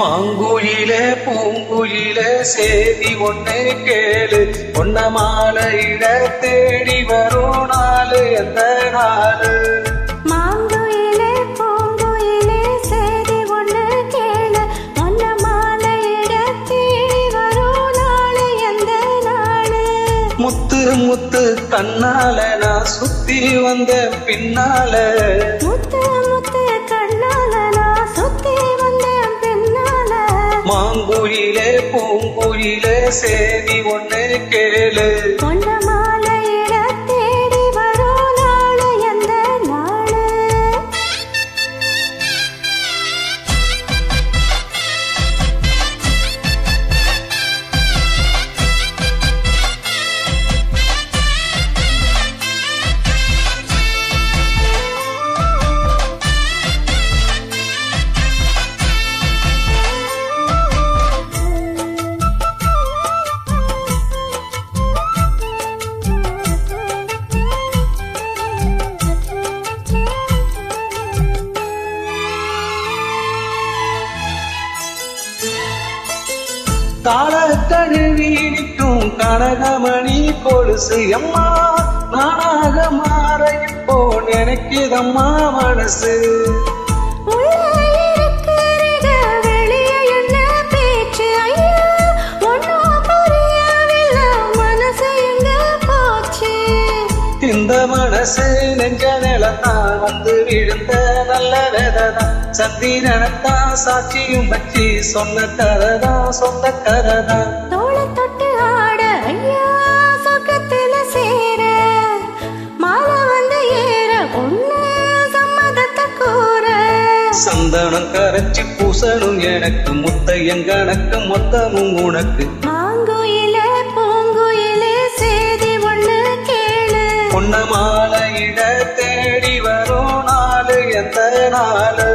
மாங்குயிலே பூங்குயிலே சேதி ஒண்ணு கேளு, பொன்ன மாலையிட தேடி வரும் நாளு எந்த நாளு. மாங்குயிலே பூங்குயிலே சேதி ஒண்ணு கேளு, பொன்ன மாலையிட தேடி வரும் நாளு எந்த நாளு. முத்து முத்து கண்ணால நான் சுத்தி வந்த பின்னால, முத்து முத்து கண்ணால நான் சுத்தி வந்த பின்னால. மாங்குயிலே பூங்குயிலே சேதி ஒண்ணு கேளு, பொன்ன மாலையிட தேடி வரும் நாளு எந்த நாளு. கால கழுவி நிற்கும் கனகமணி கொலுசு அம்மா, நானாக மாற இப்போ நினைக்குதம்மா மனசு. இந்த மனசு நெஞ்ச நிலத்தான் வந்து விழுந்த நல்ல வேததான், சந்திரனத்தான் சாட்சியும் பற்றி சொன்ன கரதான் சொந்த கரதான். தோளை தொட்டு ஆட ஐயா சொர்க்கத்துல சேர, மாலை வந்து ஏற பொண்ணு சம்மதத்தை கூற. சந்தனம் கரைச்சி பூசணும் எனக்கு, முத்தையன் கணக்கு மொத்தமும் உனக்கு. மாங்குயிலே பூங்குயிலே சேதி ஒண்ணு கேளு, பொன்ன மாலையிட தேடி வரும் நாளு எந்த நாளு.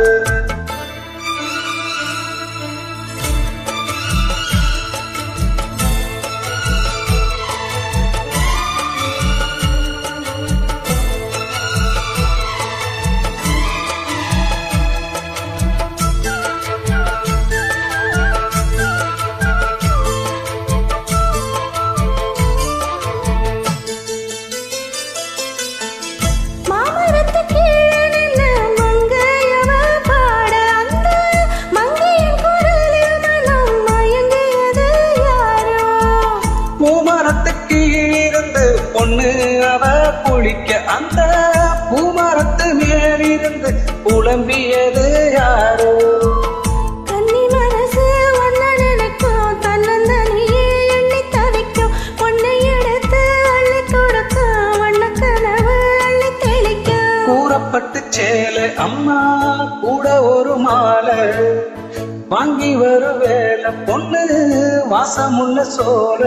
பூமரத்துக்கு இருந்து பொண்ணு அவ குளிக்க, அந்த பூமரத்து மேலிருந்து புலம்பியது யாரோ. கன்னி மனசு ஒன்ன நினைக்கும், தன்னந்தனியே எண்ணி தவிக்கும், பொண்ணை எடுத்து அள்ளி கொடுக்கும், வண்ண கனவு அள்ளி தெளிக்கும். கூறப்பட்டு சேலை அம்மா கூட ஒரு மாலை, வாங்கி வரும் வேலை பொண்ணு வாசமுள்ள சோழ.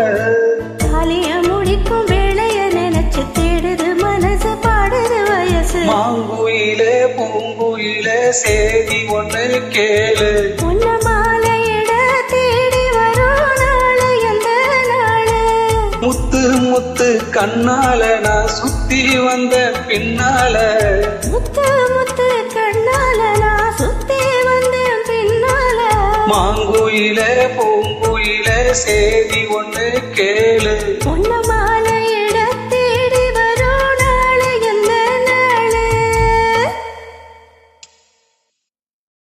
தாலிய முடிக்கும் வேளைய நினைச்சு தேடுது மனசு, பாடுது வயசு. மாங்குயிலே பூங்குயிலே சேதி ஒண்ணு கேளு, பொன்ன மாலையிட தேடி வரும் நாளு எந்த நாளு. முத்து முத்து கண்ணால நான் சுத்தி வந்த பின்னால, முத்து முத்து கண்ணால நான் சுத்தி வந்தேன் பின்னால. மாங்குயிலே பூங்குயிலே சேதி ஒண்ணு கேளு, பொன்ன மாலை